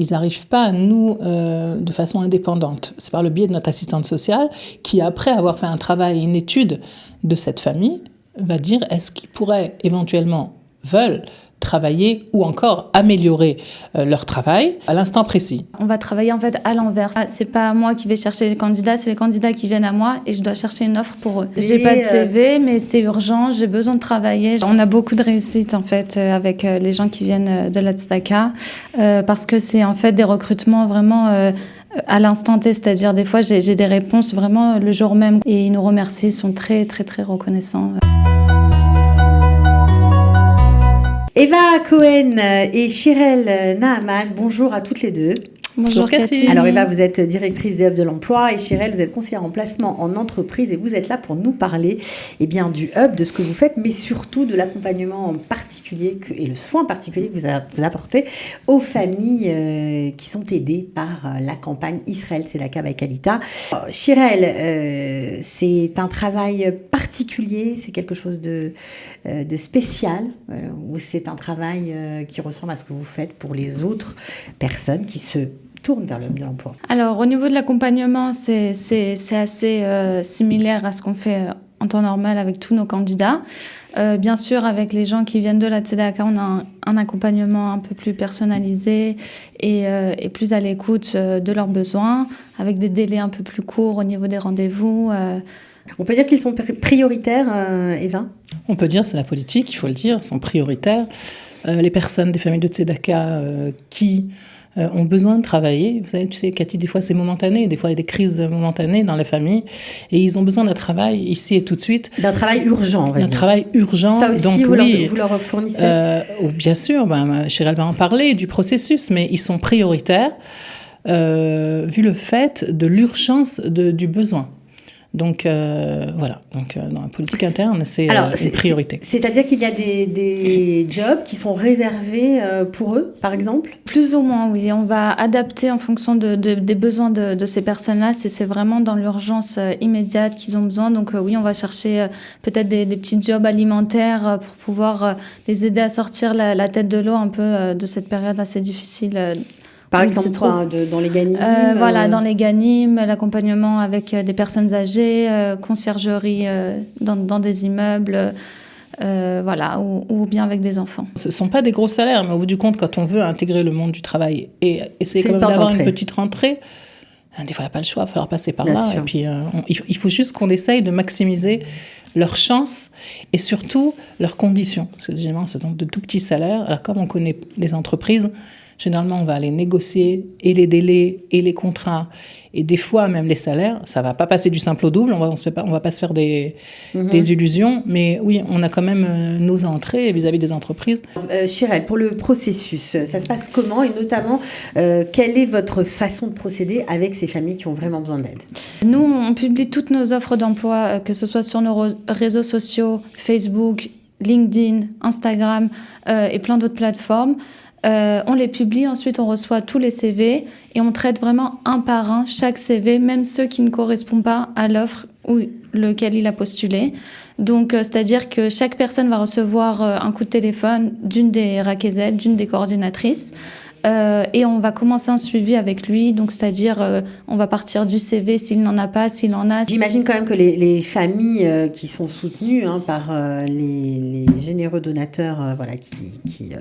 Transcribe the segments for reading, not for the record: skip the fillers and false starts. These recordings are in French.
ils n'arrivent pas à nous de façon indépendante. C'est par le biais de notre assistante sociale qui, après avoir fait un travail et une étude de cette famille, va dire est-ce qu'ils pourraient éventuellement veulent travailler ou encore améliorer leur travail à l'instant précis. On va travailler en fait à l'envers. C'est pas moi qui vais chercher les candidats, c'est les candidats qui viennent à moi et je dois chercher une offre pour eux. J'ai pas de CV, mais c'est urgent, j'ai besoin de travailler. On a beaucoup de réussite en fait avec les gens qui viennent de la Tzedaka parce que c'est en fait des recrutements vraiment à l'instant T, c'est-à-dire des fois j'ai des réponses vraiment le jour même et ils nous remercient, ils sont très très très reconnaissants. Eva Cohen et Shirel Naaman, bonjour à toutes les deux. Bonjour Cathy. Alors Eva, vous êtes directrice des hubs de l'emploi et Shirel, vous êtes conseillère en placement en entreprise et vous êtes là pour nous parler du hub, de ce que vous faites, mais surtout de l'accompagnement en particulier et le soin particulier que vous apportez aux familles qui sont aidées par la campagne Israël Tzedaka by Kalita. Shirel, c'est un travail particulier, c'est quelque chose de spécial ou c'est un travail qui ressemble à ce que vous faites pour les autres personnes qui se tournent vers le hub de l'emploi? Alors, au niveau de l'accompagnement, c'est assez similaire à ce qu'on fait en temps normal avec tous nos candidats. Bien sûr, avec les gens qui viennent de la Tzedaka, on a un accompagnement un peu plus personnalisé et plus à l'écoute de leurs besoins, avec des délais un peu plus courts au niveau des rendez-vous. On peut dire qu'ils sont prioritaires, Eva? On peut dire, c'est la politique, il faut le dire, sont prioritaires. Les personnes des familles de Tzedaka qui ont besoin de travailler. Vous savez, tu sais, Cathy, des fois c'est momentané, des fois il y a des crises momentanées dans les familles et ils ont besoin d'un travail ici et tout de suite. D'un travail urgent, on va dire. D'un travail urgent. Ça aussi, donc, vous leur fournissez bien sûr, Shirel va en parler du processus, mais ils sont prioritaires vu le fait de l'urgence du besoin. Donc voilà, dans la politique interne, c'est une priorité. C'est-à-dire qu'il y a des jobs qui sont réservés pour eux, par exemple? Plus ou moins, oui. On va adapter en fonction des besoins de ces personnes-là. C'est vraiment dans l'urgence immédiate qu'ils ont besoin. Donc oui, on va chercher peut-être des petits jobs alimentaires pour pouvoir les aider à sortir la tête de l'eau un peu de cette période assez difficile. Par exemple, dans les Ganim Voilà, dans les Ganim, l'accompagnement avec des personnes âgées, conciergerie dans des immeubles, voilà, ou bien avec des enfants. Ce ne sont pas des gros salaires, mais au bout du compte, quand on veut intégrer le monde du travail et essayer quand même d'avoir une petite rentrée, des fois, il n'y a pas le choix, il va falloir passer par là. Et puis, il faut juste qu'on essaye de maximiser leurs chances et surtout leurs conditions. Parce que généralement, ce sont de tout petits salaires. Alors, comme on connaît les entreprises, généralement, on va aller négocier et les délais et les contrats et des fois même les salaires. Ça ne va pas passer du simple au double, on va pas se faire des illusions. Mais oui, on a quand même nos entrées vis-à-vis des entreprises. Shirel, pour le processus, ça se passe comment? Et notamment, quelle est votre façon de procéder avec ces familles qui ont vraiment besoin d'aide? Nous, on publie toutes nos offres d'emploi, que ce soit sur nos réseaux sociaux, Facebook, LinkedIn, Instagram et plein d'autres plateformes. On les publie, ensuite on reçoit tous les CV et on traite vraiment un par un chaque CV, même ceux qui ne correspondent pas à l'offre ou lequel il a postulé. Donc, c'est-à-dire que chaque personne va recevoir un coup de téléphone d'une des RACZ, d'une des coordinatrices. Et on va commencer un suivi avec lui, donc c'est-à-dire on va partir du CV s'il n'en a pas, s'il en a. J'imagine quand même que les familles qui sont soutenues par les généreux donateurs qui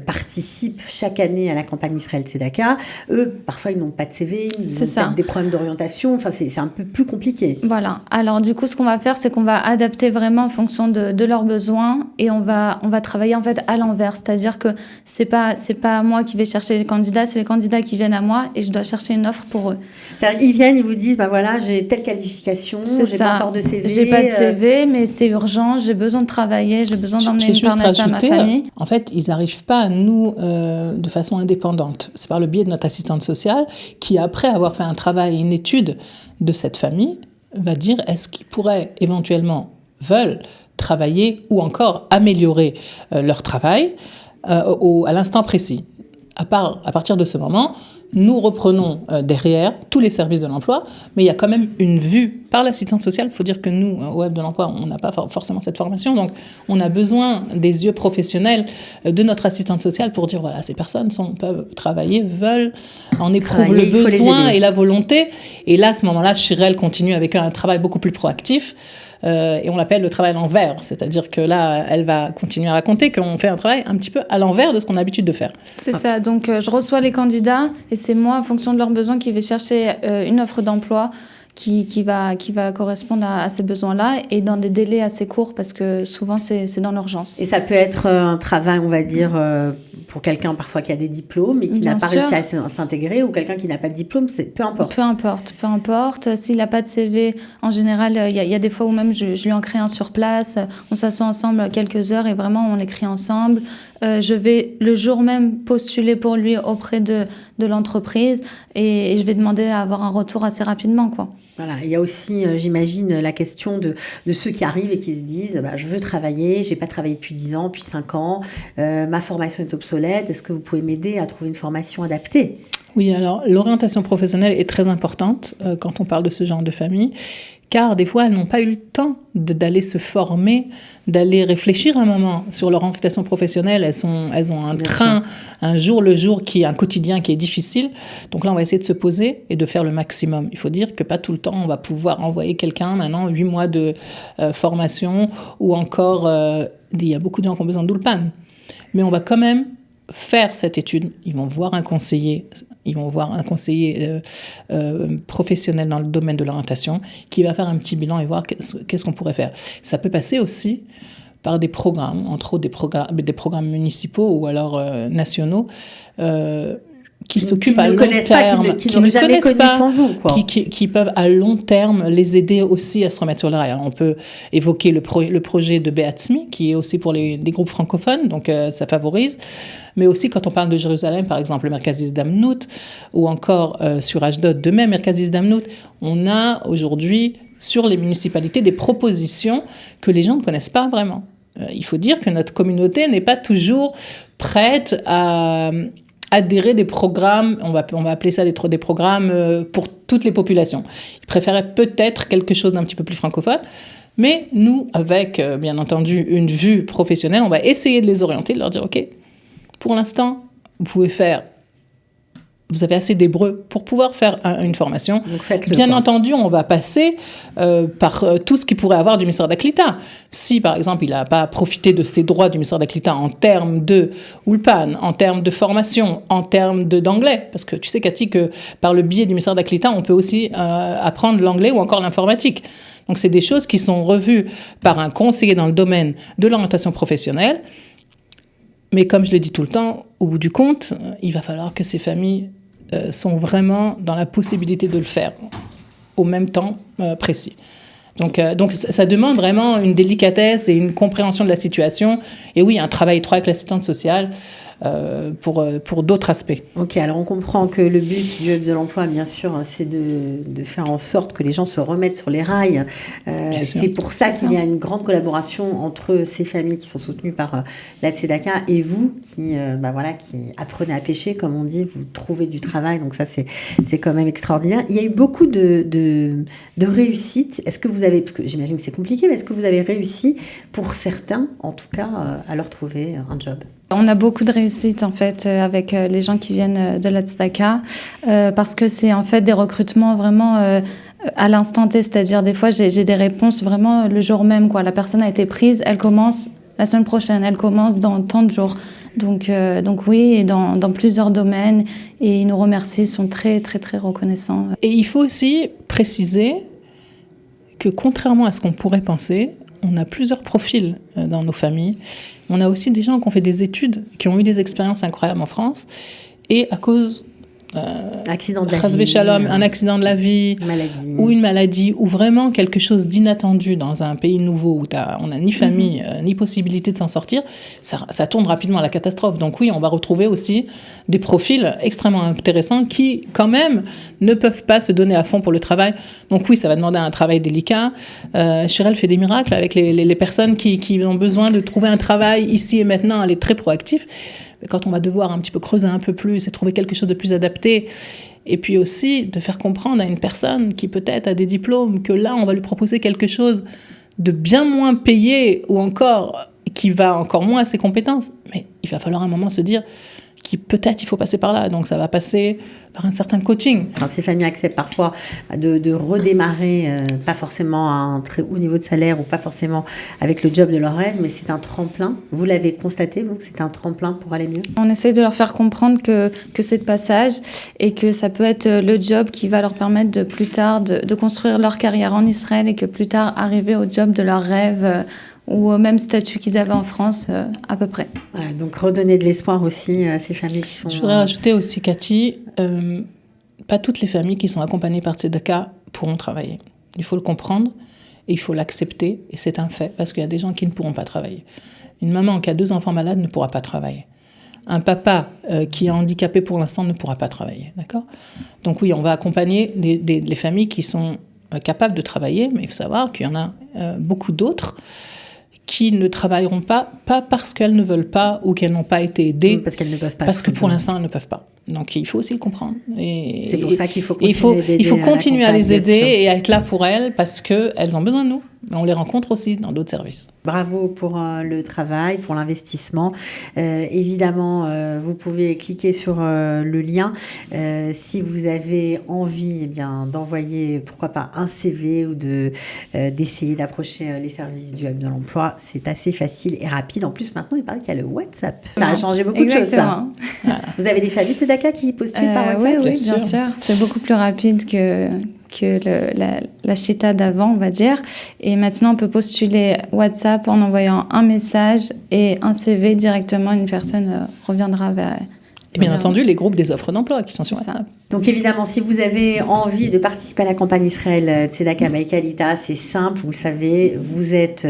participent chaque année à la campagne Israël Tzedaka, eux parfois ils n'ont pas de CV, ils ont peut-être des problèmes d'orientation, enfin c'est un peu plus compliqué. Voilà, alors du coup ce qu'on va faire c'est qu'on va adapter vraiment en fonction de leurs besoins et on va travailler en fait à l'envers, c'est-à-dire que c'est pas moi qui vais chercher les candidats, c'est les candidats qui viennent à moi et je dois chercher une offre pour eux. C'est-à-dire, ils viennent, ils vous disent, voilà, j'ai telle qualification, j'ai pas encore de CV. J'ai pas de CV, mais c'est urgent, j'ai besoin de travailler, j'ai besoin d'emmener une parnasse à ma famille. En fait, ils n'arrivent pas à nous de façon indépendante. C'est par le biais de notre assistante sociale qui, après avoir fait un travail et une étude de cette famille, va dire est-ce qu'ils pourraient veulent travailler ou encore améliorer leur travail à l'instant précis. À partir de ce moment, nous reprenons derrière tous les services de l'emploi, mais il y a quand même une vue par l'assistante sociale. Il faut dire que nous, au Web de l'emploi, on n'a pas forcément cette formation, donc on a besoin des yeux professionnels de notre assistante sociale pour dire, voilà, ces personnes peuvent travailler, veulent, en éprouvent le besoin et la volonté. Et là, à ce moment-là, Chirel continue avec un travail beaucoup plus proactif. Et on l'appelle le travail à l'envers, c'est-à-dire que là, elle va continuer à raconter qu'on fait un travail un petit peu à l'envers de ce qu'on a l'habitude de faire. C'est ça, donc je reçois les candidats et c'est moi, en fonction de leurs besoins, qui vais chercher une offre d'emploi qui va correspondre à ces besoins-là et dans des délais assez courts parce que souvent c'est dans l'urgence. Et ça peut être un travail, on va dire, pour quelqu'un parfois qui a des diplômes et qui n'a pas réussi à s'intégrer, ou quelqu'un qui n'a pas de diplôme, peu importe. Peu importe. S'il n'a pas de CV, en général, il y a des fois où même je lui en crée un sur place, on s'assoit ensemble quelques heures et vraiment on l'écrit ensemble. Je vais le jour même postuler pour lui auprès de l'entreprise et je vais demander à avoir un retour assez rapidement, quoi. Voilà, il y a aussi, j'imagine, la question de ceux qui arrivent et qui se disent je veux travailler, j'ai pas travaillé depuis 10 ans, depuis 5 ans, ma formation est obsolète, est-ce que vous pouvez m'aider à trouver une formation adaptée ? Oui, alors l'orientation professionnelle est très importante quand on parle de ce genre de famille, car des fois, elles n'ont pas eu le temps d'aller se former, d'aller réfléchir un moment sur leur orientation professionnelle. Elles ont un train, un jour le jour, un quotidien qui est difficile. Donc là, on va essayer de se poser et de faire le maximum. Il faut dire que pas tout le temps, on va pouvoir envoyer quelqu'un, maintenant, 8 mois de formation, ou encore, il y a beaucoup de gens qui ont besoin d'Ulpan. Mais on va quand même faire cette étude. Ils vont voir un conseiller professionnel dans le domaine de l'orientation qui va faire un petit bilan et voir qu'est-ce qu'on pourrait faire. Ça peut passer aussi par des programmes, entre autres des programmes municipaux ou alors nationaux, qui s'occupent à long terme, qui n'ont jamais connu sans vous, quoi. Qui peuvent à long terme les aider aussi à se remettre sur le rail. Alors, on peut évoquer le projet de Beatsmi, qui est aussi pour des groupes francophones, donc ça favorise. Mais aussi quand on parle de Jérusalem, par exemple, le Merkaz Damnout, ou encore sur Ashdod, de même Merkaz Damnout, on a aujourd'hui sur les municipalités des propositions que les gens ne connaissent pas vraiment. Il faut dire que notre communauté n'est pas toujours prête à adhérer des programmes, on va appeler ça des programmes pour toutes les populations. Ils préféraient peut-être quelque chose d'un petit peu plus francophone, mais nous, avec bien entendu une vue professionnelle, on va essayer de les orienter, de leur dire, OK, pour l'instant, vous avez assez d'hébreu pour pouvoir faire une formation. Donc faites-le, bien entendu, on va passer par tout ce qu'il pourrait avoir du ministère d'Aklita. Si, par exemple, il n'a pas profité de ses droits du ministère d'Aklita en termes de Ulpan, en termes de formation, en termes d'anglais, parce que tu sais, Cathy, que par le biais du ministère d'Aklita, on peut aussi apprendre l'anglais ou encore l'informatique. Donc, c'est des choses qui sont revues par un conseiller dans le domaine de l'orientation professionnelle. Mais comme je le dis tout le temps, au bout du compte, il va falloir que ces familles sont vraiment dans la possibilité de le faire au même temps précis. Donc ça demande vraiment une délicatesse et une compréhension de la situation. Et oui, un travail étroit avec l'assistante sociale pour d'autres aspects. Ok, alors on comprend que le but du Hub de l'emploi, bien sûr, c'est de faire en sorte que les gens se remettent sur les rails. C'est pour ça qu'il y a une grande collaboration entre ces familles qui sont soutenues par la Tzedaka et vous qui apprenez à pêcher, comme on dit, vous trouvez du travail. Donc ça, c'est quand même extraordinaire. Il y a eu beaucoup de réussites. Est-ce que vous avez, parce que j'imagine que c'est compliqué, mais est-ce que vous avez réussi, pour certains, en tout cas, à leur trouver un job ? On a beaucoup de réussite en fait avec les gens qui viennent de la Tzedaka parce que c'est en fait des recrutements vraiment à l'instant T, c'est-à-dire des fois j'ai des réponses vraiment le jour même, quoi. La personne a été prise, elle commence la semaine prochaine, elle commence dans tant de jours. Donc oui, et dans plusieurs domaines, et ils nous remercient, sont très très très reconnaissants. Et il faut aussi préciser que contrairement à ce qu'on pourrait penser, on a plusieurs profils dans nos familles. On a aussi des gens qui ont fait des études, qui ont eu des expériences incroyables en France, et à cause accident de la vie, Shalom, un accident de la vie, ou une maladie, ou vraiment quelque chose d'inattendu dans un pays nouveau où on n'a ni famille, ni possibilité de s'en sortir, ça tourne rapidement à la catastrophe. Donc oui, on va retrouver aussi des profils extrêmement intéressants qui, quand même, ne peuvent pas se donner à fond pour le travail. Donc oui, ça va demander un travail délicat. Chirel fait des miracles avec les personnes qui ont besoin de trouver un travail ici et maintenant. Elle est très proactive. quand on va devoir un petit peu creuser un peu plus et trouver quelque chose de plus adapté. Et puis aussi de faire comprendre à une personne qui peut-être a des diplômes que là, on va lui proposer quelque chose de bien moins payé ou encore qui va encore moins à ses compétences. Mais il va falloir à un moment se dire peut-être il faut passer par là. Donc ça va passer par un certain coaching. Quand ces familles acceptent parfois de redémarrer, pas forcément à un très haut niveau de salaire ou pas forcément avec le job de leur rêve, mais c'est un tremplin. Vous l'avez constaté, vous, que c'est un tremplin pour aller mieux? On essaye de leur faire comprendre que c'est de passage et que ça peut être le job qui va leur permettre de plus tard de construire leur carrière en Israël et que plus tard arriver au job de leur rêve ou au même statut qu'ils avaient en France, à peu près. Ouais, donc redonner de l'espoir aussi à ces familles qui sont... Je voudrais rajouter aussi, Cathy, pas toutes les familles qui sont accompagnées par Tzedaka pourront travailler. Il faut le comprendre et il faut l'accepter, et c'est un fait, parce qu'il y a des gens qui ne pourront pas travailler. Une maman qui a 2 enfants malades ne pourra pas travailler. Un papa qui est handicapé pour l'instant ne pourra pas travailler, d'accord ? Donc oui, on va accompagner les familles qui sont capables de travailler, mais il faut savoir qu'il y en a beaucoup d'autres qui ne travailleront pas parce qu'elles ne veulent pas ou qu'elles n'ont pas été aidées. Parce qu'elles ne peuvent pas. Parce que pour l'instant, elles ne peuvent pas. Donc, il faut aussi le comprendre. Et c'est pour ça qu'il faut continuer à les aider et à être là pour elles parce qu'elles ont besoin de nous. On les rencontre aussi dans d'autres services. Bravo pour le travail, pour l'investissement. Évidemment, vous pouvez cliquer sur le lien si vous avez envie d'envoyer, pourquoi pas, un CV ou d'essayer d'approcher les services du Hub de l'emploi. C'est assez facile et rapide. En plus, maintenant, il paraît qu'il y a le WhatsApp. Ça a changé beaucoup de choses, ça. Voilà. Vous avez des familles Tzedaka qui postulent par WhatsApp? Oui, bien sûr. C'est beaucoup plus rapide que la chita d'avant, on va dire. Et maintenant, on peut postuler WhatsApp en envoyant un message et un CV directement. Une personne reviendra vers... Et bien entendu, les groupes des offres d'emploi qui sont sur WhatsApp. Donc évidemment, si vous avez envie de participer à la campagne Israël Tzedaka by Kalita, c'est simple, vous le savez, vous êtes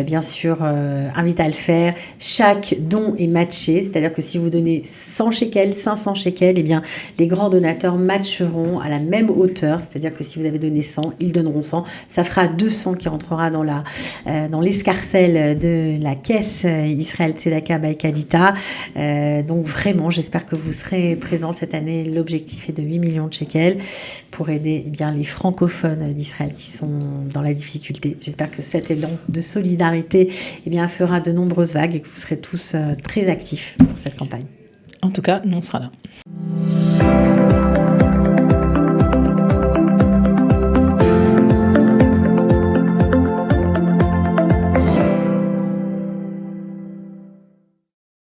bien sûr invité à le faire. Chaque don est matché, c'est-à-dire que si vous donnez 100 shekels, 500 shekels, eh bien les grands donateurs matcheront à la même hauteur, c'est-à-dire que si vous avez donné 100, ils donneront 100. Ça fera 200 qui rentrera dans l'escarcelle de la caisse Israël Tzedaka by Kalita. Donc vraiment, j'espère que vous serez présents cette année. L'objectif est de 8 millions de shekels pour aider les francophones d'Israël qui sont dans la difficulté. J'espère que cet élan de solidarité fera de nombreuses vagues et que vous serez tous très actifs pour cette campagne. En tout cas, nous, on sera là.